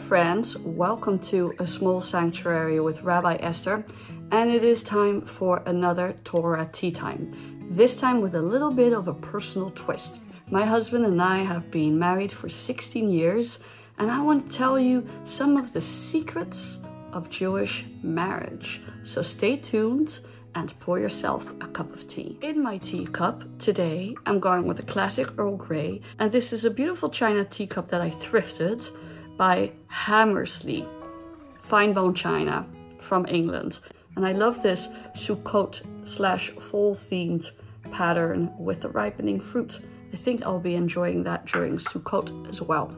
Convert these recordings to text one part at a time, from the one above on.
friends, welcome to A Small Sanctuary with Rabbi Esther, and it is time for another Torah Tea Time, this time with a little bit of a personal twist. My husband and I have been married for 16 years, and I want to tell you some of the secrets of Jewish marriage. So stay tuned and pour yourself a cup of tea. In my teacup today, I'm going with a classic Earl Grey, and this is a beautiful china teacup that I thrifted by Hammersley, fine bone china from England. And I love this Sukkot / fall themed pattern with the ripening fruit. I think I'll be enjoying that during Sukkot as well.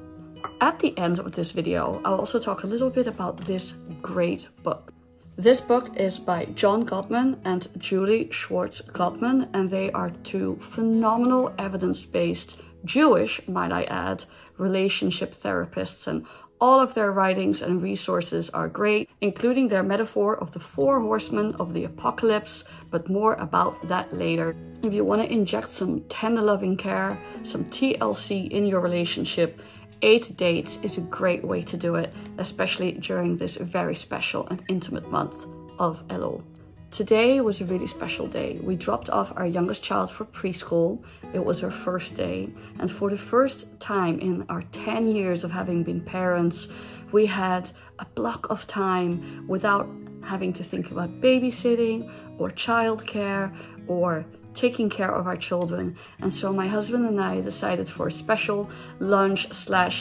At the end of this video, I'll also talk a little bit about this great book. This book is by John Gottman and Julie Schwartz-Gottman, and they are two phenomenal evidence-based Jewish, might I add, relationship therapists, and all of their writings and resources are great, including their metaphor of the 4 horsemen of the apocalypse, but more about that later. If you want to inject some tender loving care, some TLC in your relationship, 8 dates is a great way to do it, especially during this very special and intimate month of Elul. Today was a really special day. We dropped off our youngest child for preschool. It was her first day. And for the first time in our 10 years of having been parents, we had a block of time without having to think about babysitting or childcare or taking care of our children. And so my husband and I decided for a special lunch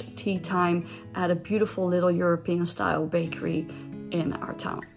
/ tea time at a beautiful little European style bakery in our town.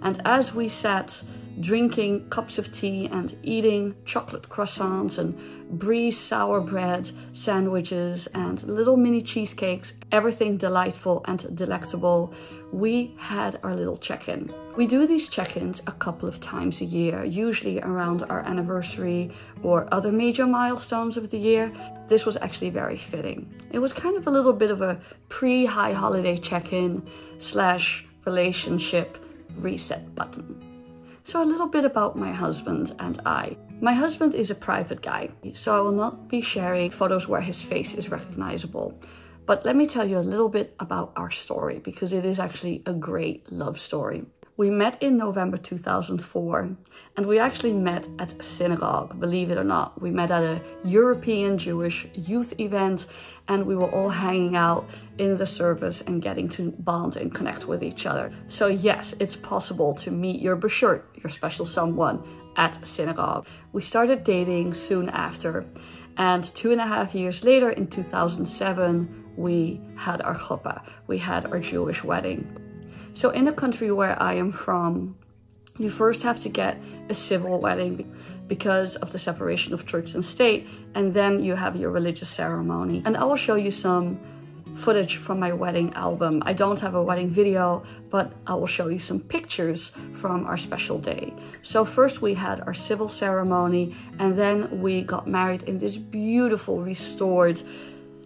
And as we sat drinking cups of tea and eating chocolate croissants and brie sour bread sandwiches and little mini cheesecakes, everything delightful and delectable, we had our little check-in. We do these check-ins a couple of times a year, usually around our anniversary or other major milestones of the year. This was actually very fitting. It was kind of a little bit of a pre-high holiday check-in / relationship reset button. So a little bit about my husband and I. My husband is a private guy, so I will not be sharing photos where his face is recognizable. But let me tell you a little bit about our story, because it is actually a great love story. We met in November 2004, and we actually met at synagogue, believe it or not. We met at a European Jewish youth event, and we were all hanging out in the service and getting to bond and connect with each other. So yes, it's possible to meet your beshert, your special someone, at synagogue. We started dating soon after, and 2.5 years later, in 2007, we had our chuppah. We had our Jewish wedding. So in the country where I am from, you first have to get a civil wedding because of the separation of church and state, and then you have your religious ceremony. And I will show you some footage from my wedding album. I don't have a wedding video, but I will show you some pictures from our special day. So first we had our civil ceremony, and then we got married in this beautiful restored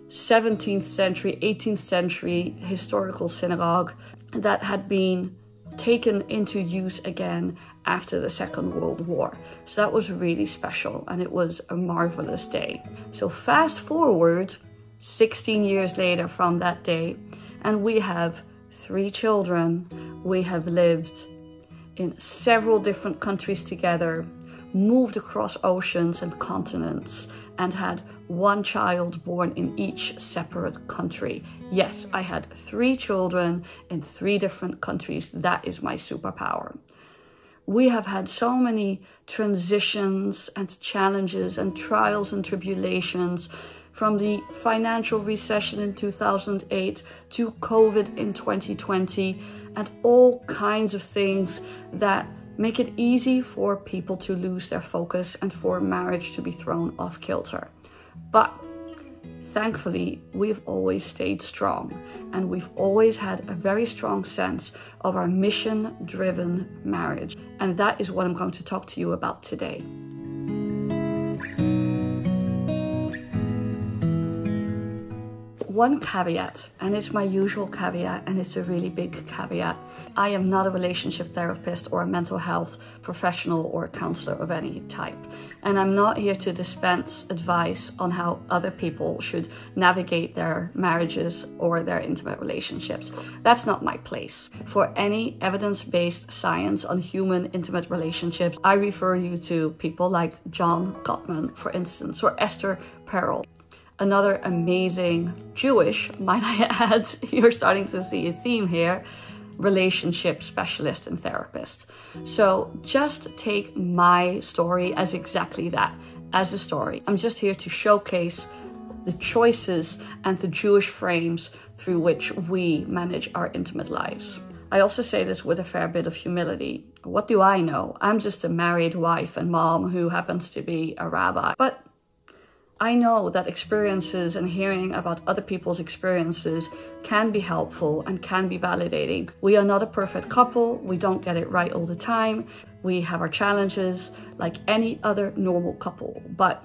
17th century, 18th century historical synagogue that had been taken into use again after the Second World War. So that was really special, and it was a marvelous day. So fast forward 16 years later from that day, and we have 3 children. We have lived in several different countries together, moved across oceans and continents, and had 1 child born in each separate country. Yes, I had 3 children in 3 different countries. That is my superpower. We have had so many transitions and challenges and trials and tribulations, from the financial recession in 2008 to COVID in 2020, and all kinds of things that make it easy for people to lose their focus and for marriage to be thrown off kilter. But thankfully, we've always stayed strong, and we've always had a very strong sense of our mission-driven marriage. And that is what I'm going to talk to you about today. one caveat, and it's my usual caveat, and it's a really big caveat. I am not a relationship therapist or a mental health professional or a counselor of any type. And I'm not here to dispense advice on how other people should navigate their marriages or their intimate relationships. That's not my place. For any evidence-based science on human intimate relationships, I refer you to people like Schwartz-Gottman, for instance, or Esther Perel. Another amazing Jewish, might I add, you're starting to see a theme here, relationship specialist and therapist. So just take my story as exactly that, as a story. I'm just here to showcase the choices and the Jewish frames through which we manage our intimate lives. I also say this with a fair bit of humility. What do I know? I'm just a married wife and mom who happens to be a rabbi. But I know that experiences and hearing about other people's experiences can be helpful and can be validating. We are not a perfect couple. We don't get it right all the time. We have our challenges like any other normal couple. But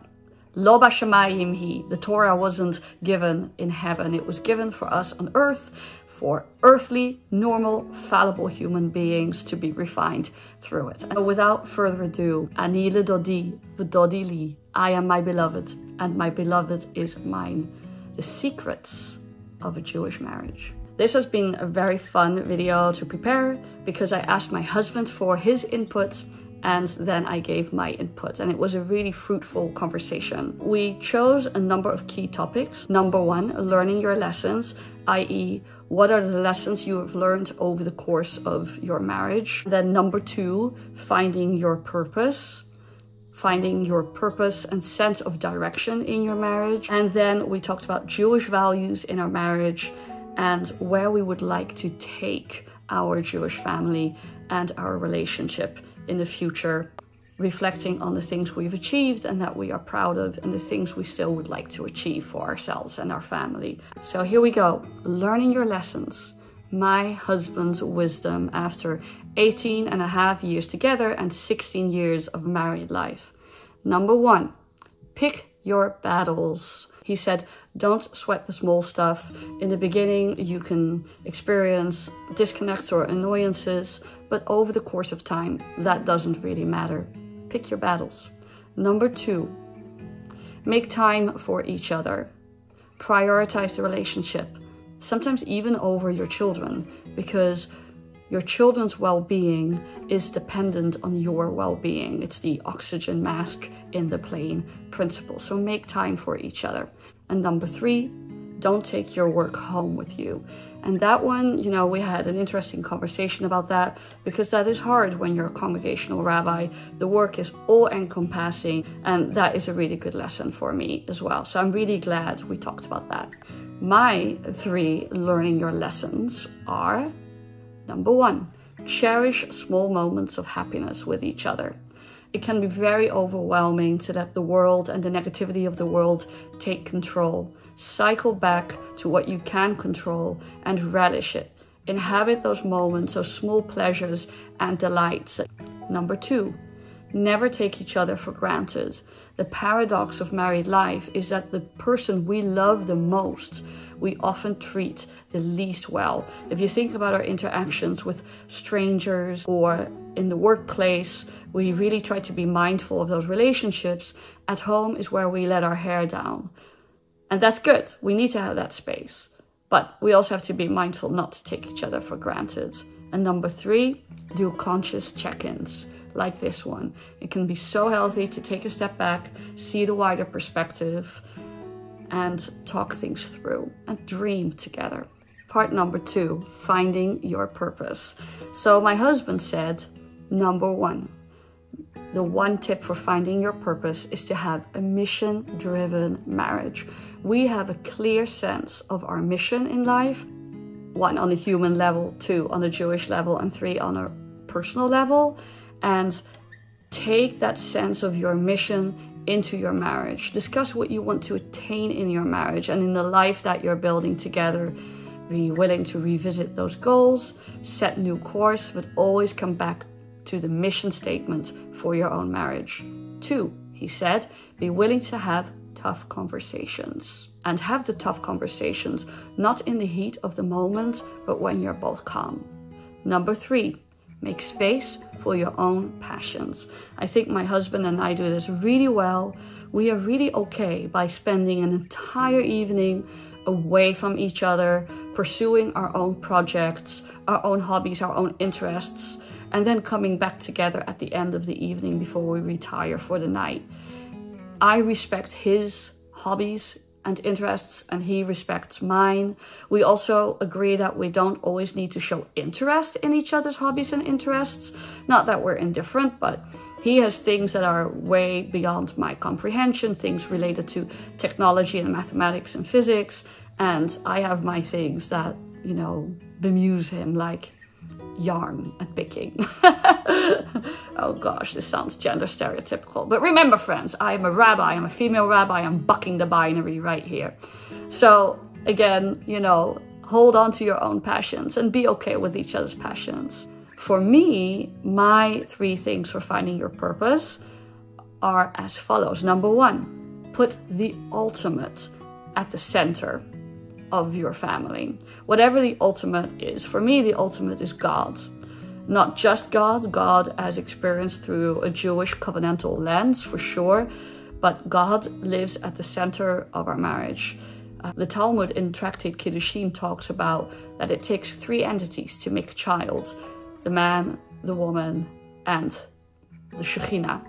lo b'shamayim hi, the Torah wasn't given in heaven. It was given for us on earth, for earthly, normal, fallible human beings to be refined through it. And without further ado, ani ledodi v'dodi li, I am my beloved, and my beloved is mine. The secrets of a Jewish marriage. This has been a very fun video to prepare because I asked my husband for his input and then I gave my input, and it was a really fruitful conversation. We chose a number of key topics. Number one, learning your lessons, i.e. what are the lessons you have learned over the course of your marriage. Then number two, finding your purpose and sense of direction in your marriage. And then we talked about Jewish values in our marriage and where we would like to take our Jewish family and our relationship in the future, reflecting on the things we've achieved and that we are proud of and the things we still would like to achieve for ourselves and our family. So here we go, learning your lessons. My husband's wisdom after 18 and a half years together and 16 years of married life. Number one, pick your battles. He said, don't sweat the small stuff. In the beginning, you can experience disconnects or annoyances, but over the course of time, that doesn't really matter. Pick your battles. Number two, make time for each other. Prioritize the relationship, sometimes even over your children, because your children's well-being is dependent on your well-being. It's the oxygen mask in the plane principle. So make time for each other. And number three, don't take your work home with you. And that one, you know, we had an interesting conversation about that because that is hard when you're a congregational rabbi. The work is all-encompassing, and that is a really good lesson for me as well. So I'm really glad we talked about that. My three learning your lessons are: number one, cherish small moments of happiness with each other. It can be very overwhelming to let the world and the negativity of the world take control. Cycle back to what you can control and relish it. Inhabit those moments, those small pleasures and delights. Number two, never take each other for granted. The paradox of married life is that the person we love the most, we often treat the least well. If you think about our interactions with strangers or in the workplace, we really try to be mindful of those relationships. At home is where we let our hair down. And that's good. We need to have that space. But we also have to be mindful not to take each other for granted. And number three, do conscious check-ins like this one. It can be so healthy to take a step back, see the wider perspective, and talk things through and dream together. Part number two, finding your purpose. So my husband said, number one, the one tip for finding your purpose is to have a mission-driven marriage. We have a clear sense of our mission in life. One, on the human level, two, on the Jewish level, and three, on a personal level. And take that sense of your mission into your marriage. Discuss what you want to attain in your marriage and in the life that you're building together. Be willing to revisit those goals, set new course, but always come back to the mission statement for your own marriage. Two, he said, be willing to have tough conversations. And have the tough conversations, not in the heat of the moment, but when you're both calm. Number 3, make space for your own passions. I think my husband and I do this really well. We are really okay by spending an entire evening away from each other, pursuing our own projects, our own hobbies, our own interests, and then coming back together at the end of the evening before we retire for the night. I respect his hobbies and interests, and he respects mine. We also agree that we don't always need to show interest in each other's hobbies and interests. Not that we're indifferent, but he has things that are way beyond my comprehension, things related to technology and mathematics and physics. And I have my things that, you know, bemuse him, like yarn and picking. Oh gosh, this sounds gender stereotypical. But remember, friends, I am a rabbi, I'm a female rabbi, I'm bucking the binary right here. So again, you know, hold on to your own passions and be okay with each other's passions. For me, my 3 things for finding your purpose are as follows. Number 1, put the ultimate at the center of your family. Whatever the ultimate is. For me, the ultimate is God. Not just God, God as experienced through a Jewish covenantal lens, for sure, but God lives at the center of our marriage. The Talmud in Tractate Kiddushin talks about that it takes 3 entities to make a child: the man, the woman, and the Shekhinah,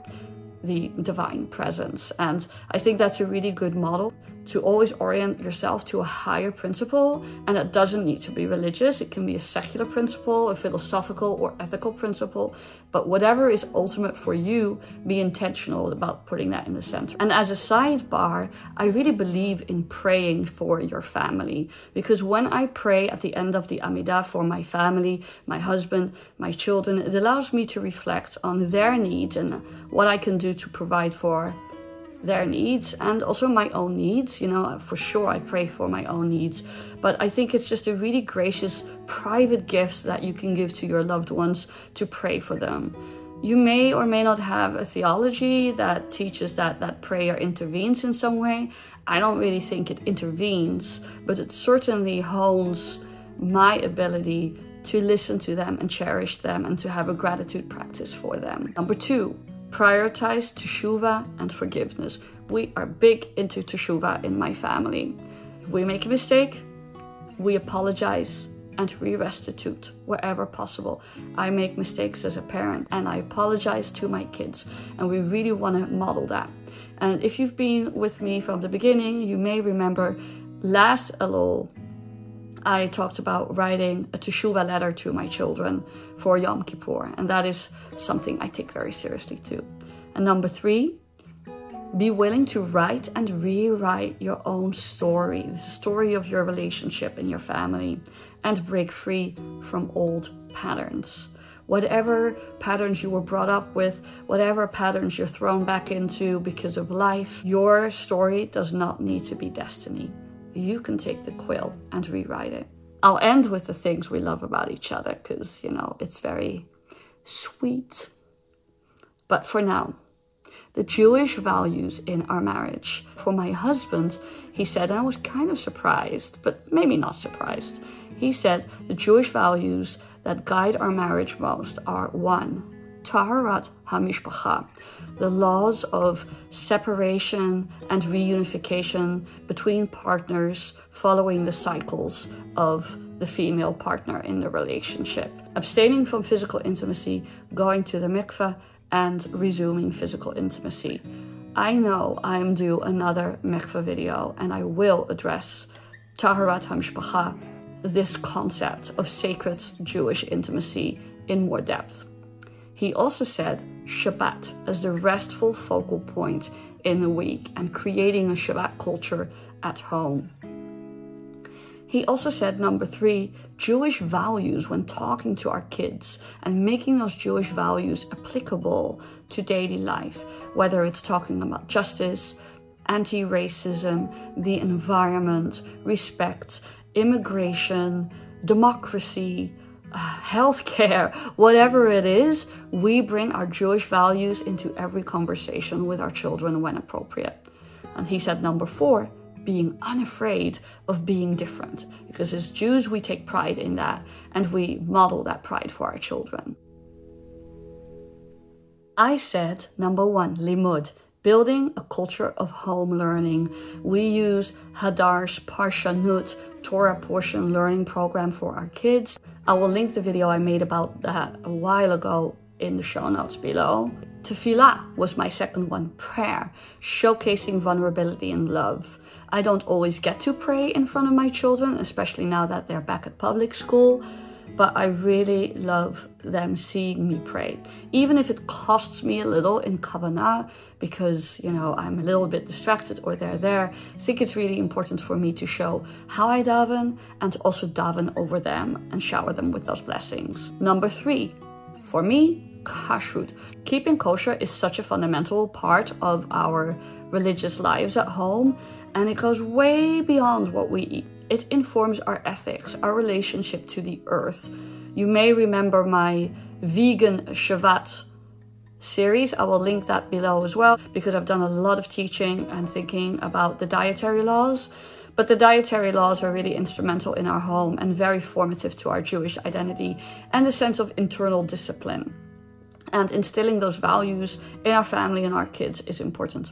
the divine presence. And I think that's a really good model to always orient yourself to a higher principle. And it doesn't need to be religious. It can be a secular principle, a philosophical or ethical principle. But whatever is ultimate for you, be intentional about putting that in the center. And as a sidebar, I really believe in praying for your family. Because when I pray at the end of the Amidah for my family, my husband, my children, it allows me to reflect on their needs and what I can do to provide for their needs and also my own needs. You know, for sure I pray for my own needs, but I think it's just a really gracious private gift that you can give to your loved ones to pray for them. You may or may not have a theology that teaches that prayer intervenes in some way. I don't really think it intervenes, but it certainly hones my ability to listen to them and cherish them and to have a gratitude practice for them. Number 2, prioritize teshuvah and forgiveness. We are big into teshuvah in my family. If we make a mistake, we apologize and we restitute wherever possible. I make mistakes as a parent and I apologize to my kids, and we really want to model that. And if you've been with me from the beginning, you may remember last Elul, I talked about writing a teshuvah letter to my children for Yom Kippur, and that is something I take very seriously too. And number 3, be willing to write and rewrite your own story, the story of your relationship in your family, and break free from old patterns. Whatever patterns you were brought up with, whatever patterns you're thrown back into because of life, your story does not need to be destiny. You can take the quill and rewrite it. I'll end with the things we love about each other because, you know, it's very sweet. But for now, the Jewish values in our marriage. For my husband, he said, and I was kind of surprised, but maybe not surprised. He said the Jewish values that guide our marriage most are 1, Taharat HaMishpacha, the laws of separation and reunification between partners following the cycles of the female partner in the relationship. Abstaining from physical intimacy, going to the mikveh, and resuming physical intimacy. I know I'm due another mikveh video, and I will address Taharat HaMishpacha, this concept of sacred Jewish intimacy, in more depth. He also said Shabbat as the restful focal point in the week and creating a Shabbat culture at home. He also said, number 3, Jewish values when talking to our kids and making those Jewish values applicable to daily life, whether it's talking about justice, anti-racism, the environment, respect, immigration, democracy, healthcare, whatever it is, we bring our Jewish values into every conversation with our children when appropriate. And he said number 4, being unafraid of being different. Because as Jews, we take pride in that, and we model that pride for our children. I said number 1, limud, building a culture of home learning. We use Hadar's Parshanut Torah portion learning program for our kids. I will link the video I made about that a while ago in the show notes below. Tefillah was my second one, prayer, showcasing vulnerability and love. I don't always get to pray in front of my children, especially now that they're back at public school, but I really love them seeing me pray. Even if it costs me a little in kavanah, because, you know, I'm a little bit distracted or they're there, I think it's really important for me to show how I daven and to also daven over them and shower them with those blessings. Number 3, for me, kashrut. Keeping kosher is such a fundamental part of our religious lives at home, and it goes way beyond what we eat. It informs our ethics, our relationship to the earth. You may remember my vegan Shabbat series. I will link that below as well, because I've done a lot of teaching and thinking about the dietary laws. But the dietary laws are really instrumental in our home and very formative to our Jewish identity and a sense of internal discipline. And instilling those values in our family and our kids is important.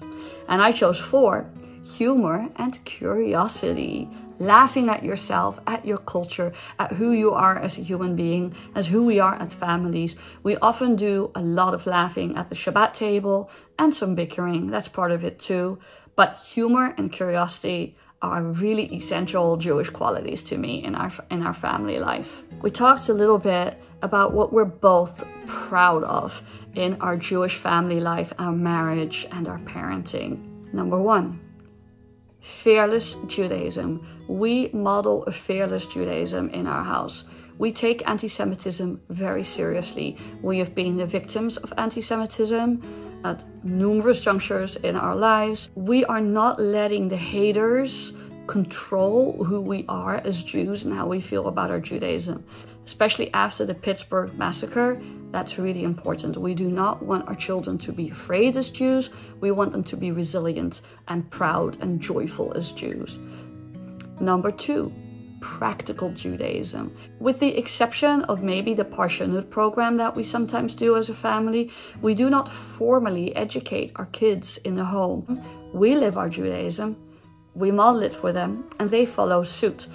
And I chose 4, humor and curiosity. Laughing at yourself, at your culture, at who you are as a human being, as who we are at families. We often do a lot of laughing at the Shabbat table and some bickering. That's part of it too. But humor and curiosity are really essential Jewish qualities to me in our family life. We talked a little bit about what we're both proud of in our Jewish family life, our marriage, and our parenting. Number 1, fearless Judaism. We model a fearless Judaism in our house. We take anti-Semitism very seriously. We have been the victims of anti-Semitism at numerous junctures in our lives. We are not letting the haters control who we are as Jews and how we feel about our Judaism. Especially after the Pittsburgh massacre, that's really important. We do not want our children to be afraid as Jews. We want them to be resilient and proud and joyful as Jews. Number 2, practical Judaism. With the exception of maybe the Parshanut program that we sometimes do as a family, we do not formally educate our kids in the home. We live our Judaism, we model it for them, and they follow suit.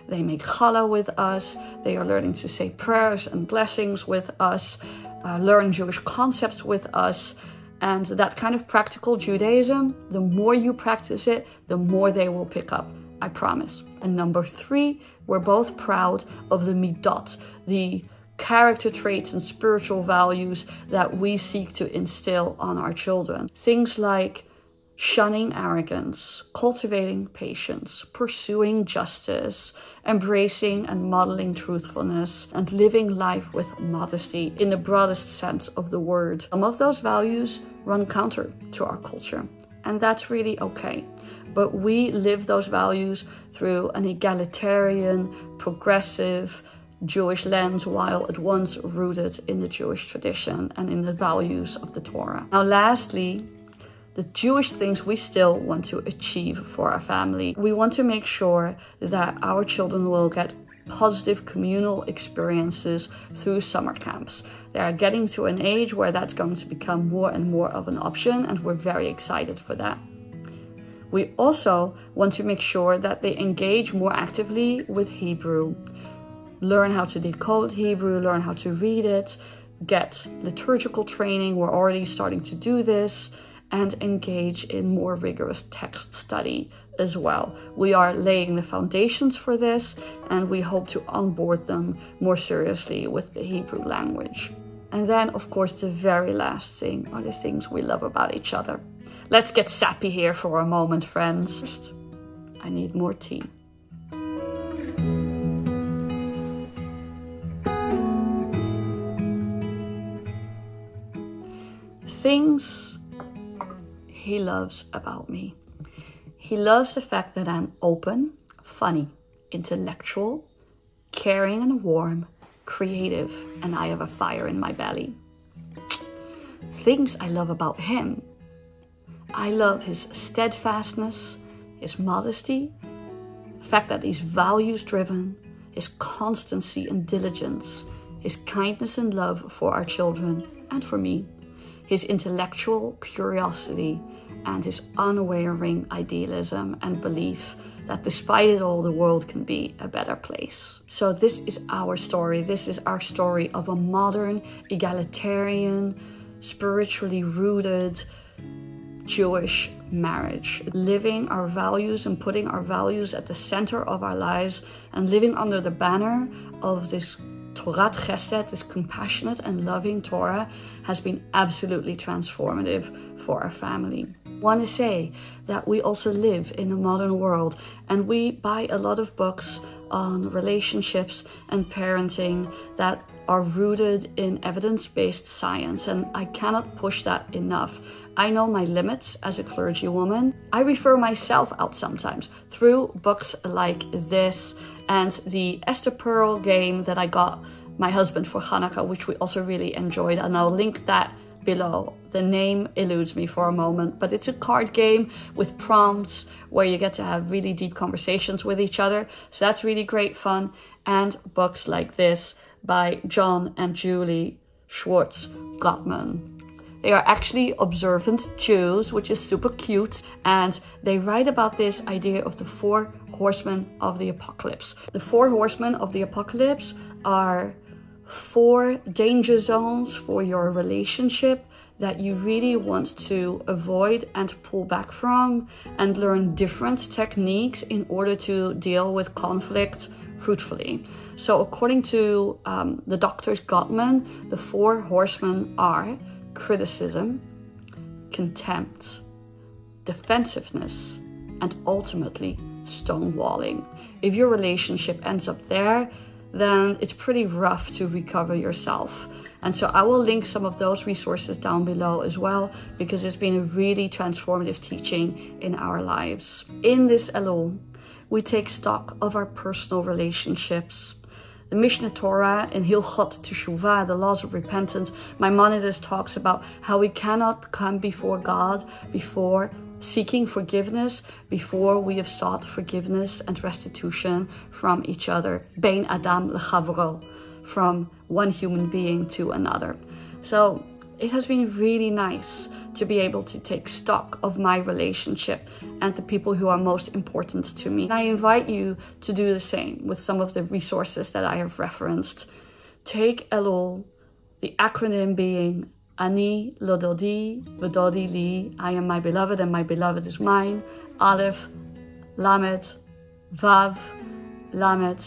They make challah with us, they are learning to say prayers and blessings with us, learn Jewish concepts with us, and that kind of practical Judaism, the more you practice it, the more they will pick up, I promise. And number 3, we're both proud of the midot, the character traits and spiritual values that we seek to instill on our children. Things like shunning arrogance, cultivating patience, pursuing justice, embracing and modeling truthfulness, and living life with modesty in the broadest sense of the word. Some of those values run counter to our culture, and that's really okay. But we live those values through an egalitarian, progressive Jewish lens, while at once rooted in the Jewish tradition and in the values of the Torah. Now, lastly, the Jewish things we still want to achieve for our family. We want to make sure that our children will get positive communal experiences through summer camps. They are getting to an age where that's going to become more and more of an option, and we're very excited for that. We also want to make sure that they engage more actively with Hebrew, learn how to decode Hebrew, learn how to read it, get liturgical training. We're already starting to do this, and engage in more rigorous text study as well. We are laying the foundations for this, and we hope to onboard them more seriously with the Hebrew language. And then, of course, the very last thing are the things we love about each other. Let's get sappy here for a moment, friends. First, I need more tea. Things he loves about me. He loves the fact that I'm open, funny, intellectual, caring and warm, creative, and I have a fire in my belly. Things I love about him. I love his steadfastness, his modesty, the fact that he's values driven, his constancy and diligence, his kindness and love for our children and for me, his intellectual curiosity, and his unwavering idealism and belief that despite it all, the world can be a better place. So this is our story. This is our story of a modern, egalitarian, spiritually rooted Jewish marriage. Living our values and putting our values at the center of our lives and living under the banner of this Torah Chesed, this compassionate and loving Torah, has been absolutely transformative for our family. I want to say that we also live in a modern world and we buy a lot of books on relationships and parenting that are rooted in evidence-based science, and I cannot push that enough. I know my limits as a clergywoman. I refer myself out sometimes through books like this and the Esther Perel game that I got my husband for Hanukkah, which we also really enjoyed, and I'll link that below. The name eludes me for a moment, but it's a card game with prompts where you get to have really deep conversations with each other. So that's really great fun. And books like this by John and Julie Schwartz-Gottman. They are actually observant Jews, which is super cute. And they write about this idea of the 4 horsemen of the apocalypse. The 4 horsemen of the apocalypse are 4 danger zones for your relationship that you really want to avoid and pull back from and learn different techniques in order to deal with conflict fruitfully. So according to the doctors Gottman, the 4 horsemen are criticism, contempt, defensiveness, and ultimately stonewalling. If your relationship ends up there, then it's pretty rough to recover yourself. And so I will link some of those resources down below as well, because it's been a really transformative teaching in our lives. In this Elul, we take stock of our personal relationships. The Mishnah Torah in Hilchot Teshuvah, the laws of repentance, Maimonides talks about how we cannot come before God before seeking forgiveness, before we have sought forgiveness and restitution from each other. Bein Adam lechavro, from one human being to another. So it has been really nice to be able to take stock of my relationship and the people who are most important to me. And I invite you to do the same with some of the resources that I have referenced. Take Elul, the acronym being Ani lo dodi v'dodi li, I am my beloved and my beloved is mine. Aleph, Lamed, Vav, Lamed,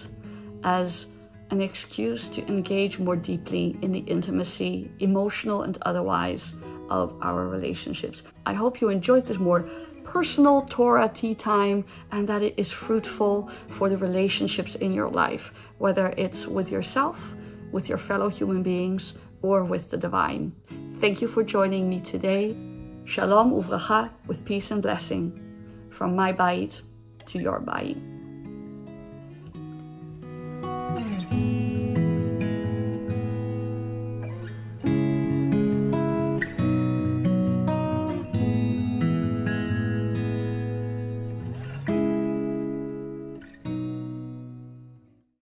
as an excuse to engage more deeply in the intimacy, emotional and otherwise, of our relationships. I hope you enjoyed this more personal Torah tea time and that it is fruitful for the relationships in your life, whether it's with yourself, with your fellow human beings, or with the divine. Thank you for joining me today. Shalom uvracha, with peace and blessing, from my bayit to your bayit.